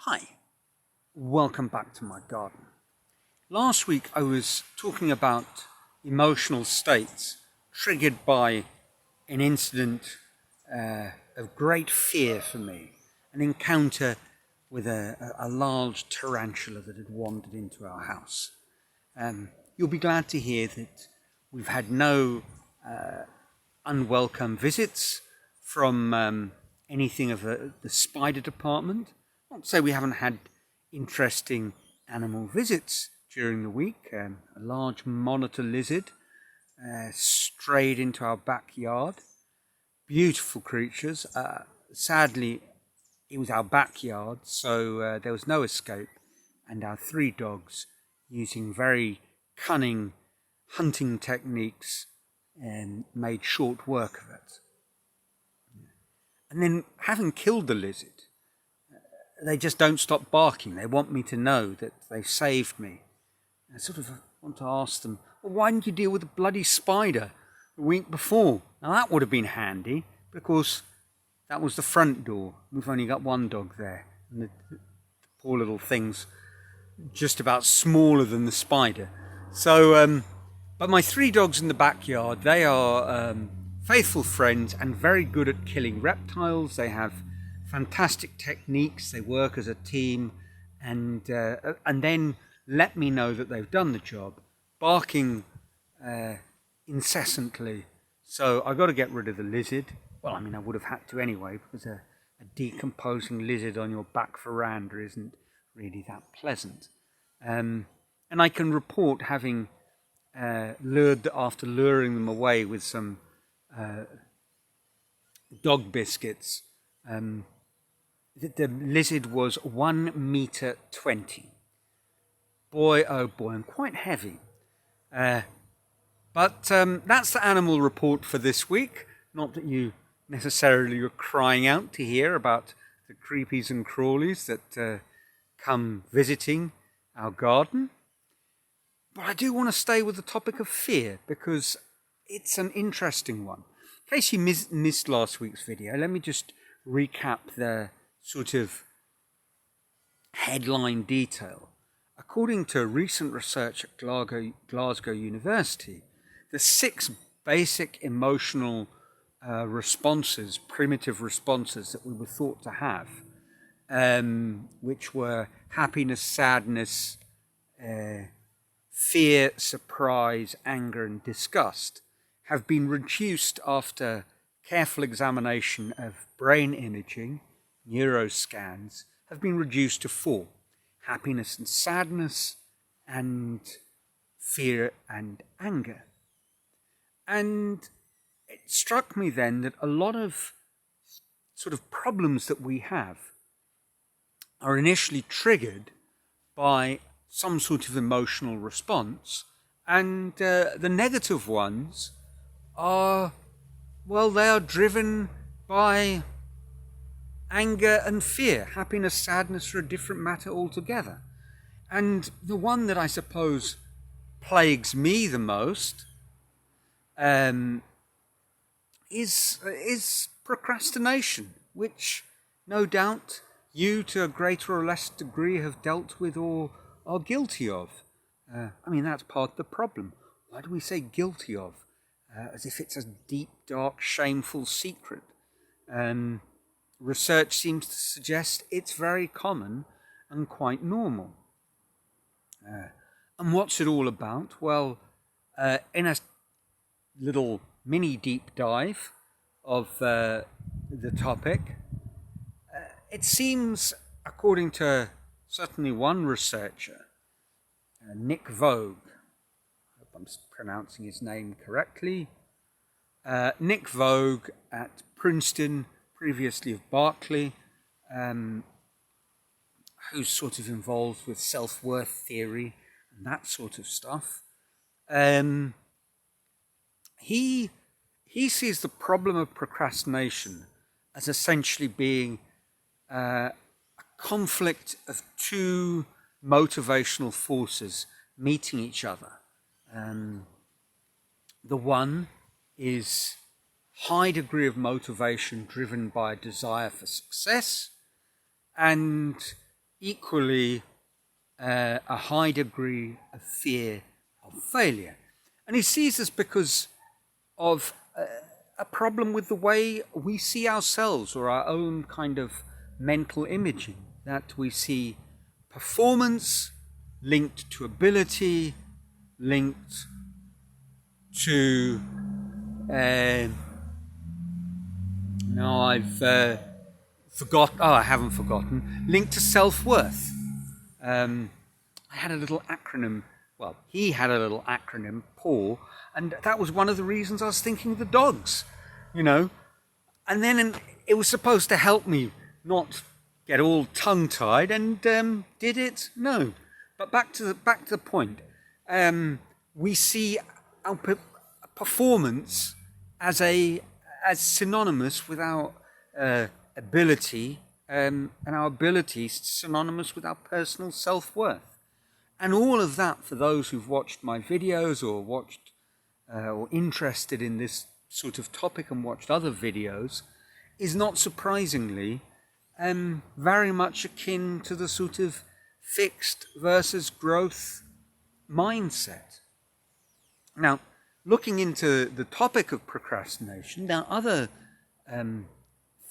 Hi, welcome back to my garden. Last week I was talking about emotional states triggered by an incident of great fear for me, an encounter with a large tarantula that had wandered into our house. You'll be glad to hear that we've had no unwelcome visits from anything of the spider department. Not to say we haven't had interesting animal visits during the week. A large monitor lizard strayed into our backyard. Beautiful creatures. Sadly, it was our backyard, so there was no escape, and our 3 dogs, using very cunning hunting techniques, made short work of it. And then, having killed the lizard, they just don't stop barking. They want me to know that they saved me. I sort of want to ask them, well, why didn't you deal with the bloody spider the week before? Now that would have been handy, because that was the front door. We've only got 1 dog there, and the poor little thing's just about smaller than the spider. So, but my 3 dogs in the backyard, they are faithful friends and very good at killing reptiles. They have fantastic techniques. They work as a team, and then let me know that they've done the job, barking incessantly. So I got to get rid of the lizard. Well, I mean, I would have had to anyway, because a decomposing lizard on your back veranda isn't really that pleasant. And I can report having after luring them away with some dog biscuits, the lizard was 1.20 meters. Boy, oh boy, and quite heavy. But that's the animal report for this week. Not that you necessarily are crying out to hear about the creepies and crawlies that come visiting our garden. But I do want to stay with the topic of fear, because it's an interesting one. In case you missed last week's video, let me just recap the sort of headline detail. According to recent research at Glasgow University, the 6 basic emotional responses, primitive responses that we were thought to have, which were happiness, sadness, fear, surprise, anger, and disgust, have been reduced after careful examination of brain imaging, neuroscans, have been reduced to 4: happiness and sadness, and fear and anger. And it struck me then that a lot of sort of problems that we have are initially triggered by some sort of emotional response, and the negative ones are, well, they are driven by anger and fear. Happiness, sadness are a different matter altogether. And the one that I suppose plagues me the most is procrastination, which no doubt you, to a greater or less degree, have dealt with or are guilty of. I mean, that's part of the problem. Why do we say guilty of? As if it's a deep, dark, shameful secret. Research seems to suggest it's very common and quite normal. And what's it all about? Well, in a little mini deep dive of the topic, it seems, according to certainly one researcher, Nick Vogue, I hope I'm pronouncing his name correctly, Nick Vogue at Princeton, previously of Berkeley, who's sort of involved with self-worth theory and that sort of stuff. He sees the problem of procrastination as essentially being a conflict of 2 motivational forces meeting each other. The one is high degree of motivation driven by a desire for success, and equally a high degree of fear of failure. And he sees this because of a problem with the way we see ourselves, or our own kind of mental imaging, that we see performance linked to ability, linked to no, I've forgotten. Oh, I haven't forgotten. Linked to self-worth. I had a little acronym. Well, he had a little acronym, Paul, and that was one of the reasons I was thinking of the dogs, you know. And then it was supposed to help me not get all tongue-tied, and did it? No. But back to the point. We see our performance as synonymous with our ability, and our abilities synonymous with our personal self-worth. And all of that, for those who've watched my videos or watched or interested in this sort of topic and watched other videos, is not surprisingly very much akin to the sort of fixed versus growth mindset. Now, looking into the topic of procrastination, there are other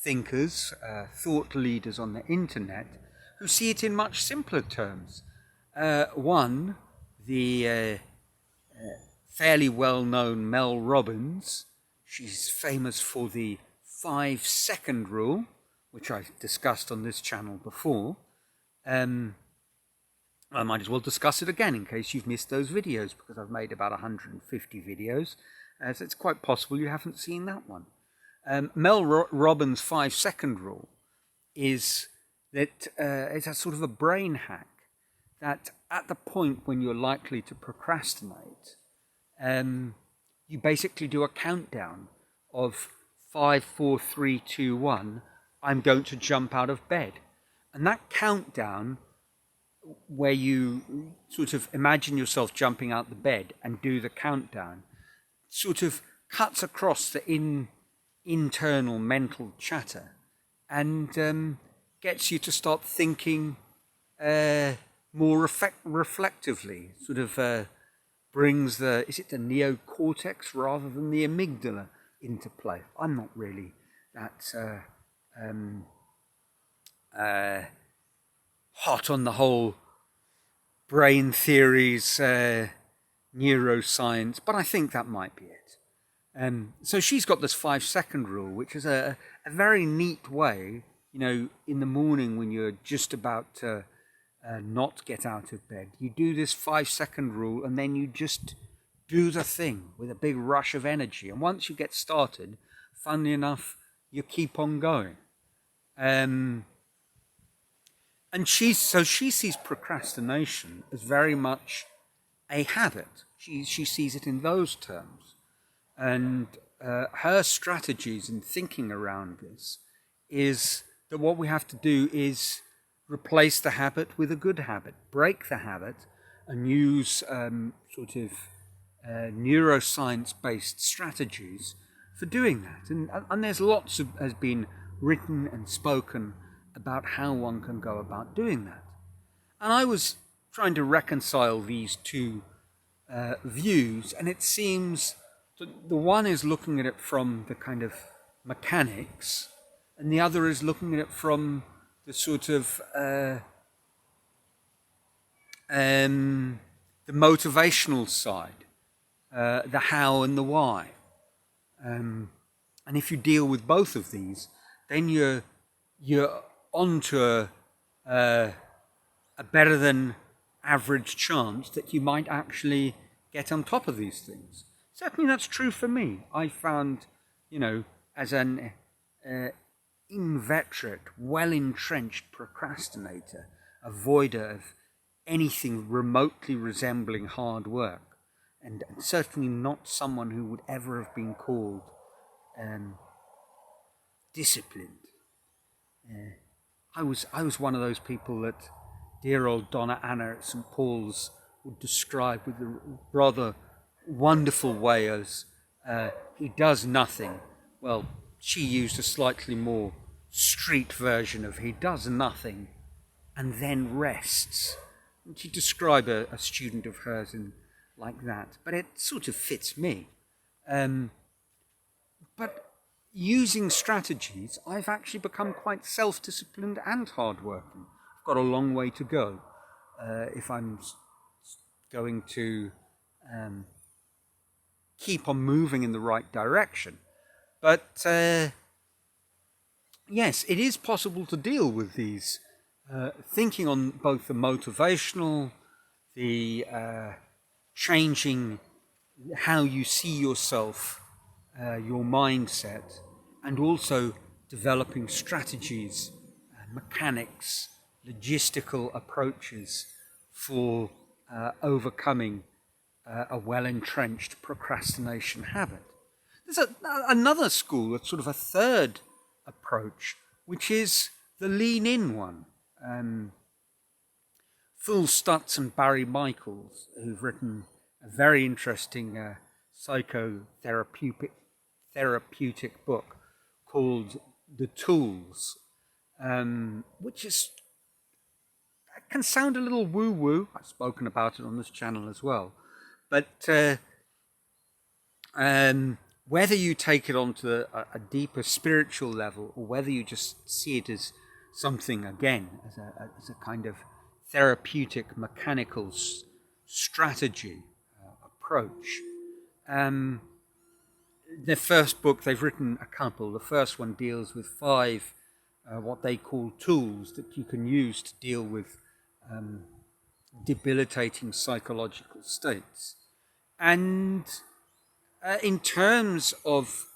thinkers, thought leaders on the internet, who see it in much simpler terms. One, the fairly well-known Mel Robbins, she's famous for the 5-second rule, which I've discussed on this channel before. I might as well discuss it again in case you've missed those videos, because I've made about 150 videos, so it's quite possible you haven't seen that one. Mel Robbins' 5-second rule is that it's a sort of a brain hack, that at the point when you're likely to procrastinate, you basically do a countdown of 5, 4, 3, 2, 1, I'm going to jump out of bed. And that countdown, where you sort of imagine yourself jumping out the bed and do the countdown, sort of cuts across the internal mental chatter and gets you to start thinking more reflectively, sort of brings is it the neocortex rather than the amygdala into play. I'm not really that hot on the whole brain theories, neuroscience, but I think that might be it. So she's got this 5-second rule, which is a very neat way, you know, in the morning when you're just about to not get out of bed, you do this 5-second rule, and then you just do the thing with a big rush of energy. And once you get started, funnily enough, you keep on going. And she sees procrastination as very much a habit. She sees it in those terms. And her strategies in thinking around this is that what we have to do is replace the habit with a good habit, break the habit, and use sort of neuroscience-based strategies for doing that. And there's lots has been written and spoken about how one can go about doing that. And I was trying to reconcile these two views, and it seems that the one is looking at it from the kind of mechanics, and the other is looking at it from the sort of the motivational side, the how and the why. And if you deal with both of these, then you're onto a better than average chance that you might actually get on top of these things. Certainly that's true for me. I found, you know, as an inveterate, well-entrenched procrastinator, avoider of anything remotely resembling hard work, and certainly not someone who would ever have been called disciplined. I was one of those people that dear old Donna Anna at St. Paul's would describe with a rather wonderful way as he does nothing. Well, she used a slightly more street version of he does nothing and then rests. And she described a student of hers like that, but it sort of fits me. But using strategies, I've actually become quite self-disciplined and hard-working. I've got a long way to go if I'm going to keep on moving in the right direction. But yes, it is possible to deal with these, thinking on both the motivational, the changing how you see yourself, your mindset, and also developing strategies, mechanics, logistical approaches for overcoming a well-entrenched procrastination habit. There's another school, that's sort of a third approach, which is the lean-in one. Phil Stutz and Barry Michaels, who've written a very interesting psychotherapeutic book called The Tools, which can sound a little woo-woo. I've spoken about it on this channel as well. But whether you take it onto a deeper spiritual level, or whether you just see it as something, again, as a kind of therapeutic, mechanical strategy approach. The first book, they've written a couple. The first one deals with 5 what they call tools that you can use to deal with debilitating psychological states. And in terms of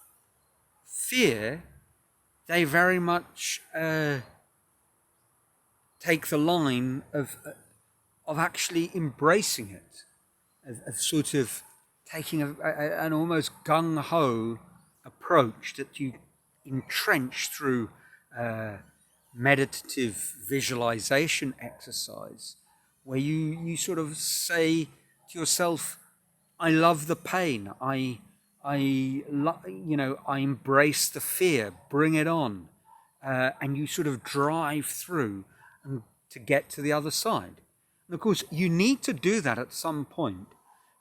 fear, they very much take the line of actually embracing it, of sort of taking an almost gung-ho approach that you entrench through meditative visualization exercise, where you sort of say to yourself, I love the pain, I embrace the fear, bring it on, and you sort of drive through and to get to the other side. And of course, you need to do that at some point,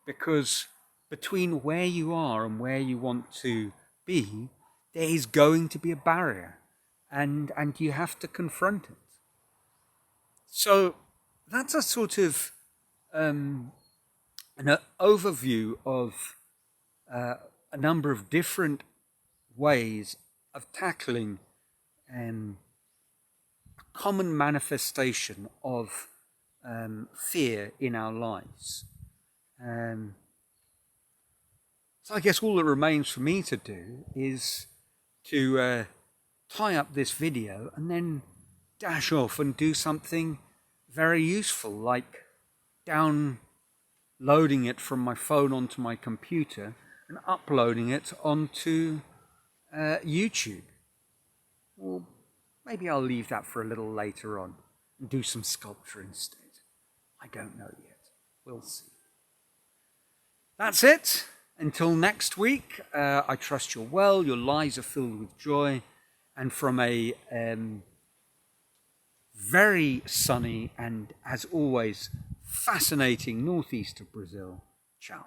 because between where you are and where you want to be, there is going to be a barrier, and you have to confront it. So that's a sort of an overview of a number of different ways of tackling a common manifestation of fear in our lives. So I guess all that remains for me to do is to tie up this video and then dash off and do something very useful, like downloading it from my phone onto my computer and uploading it onto YouTube. Or maybe I'll leave that for a little later on and do some sculpture instead. I don't know yet. We'll see. That's it. Until next week, I trust you're well, your lives are filled with joy, and from a very sunny and, as always, fascinating northeast of Brazil. Ciao.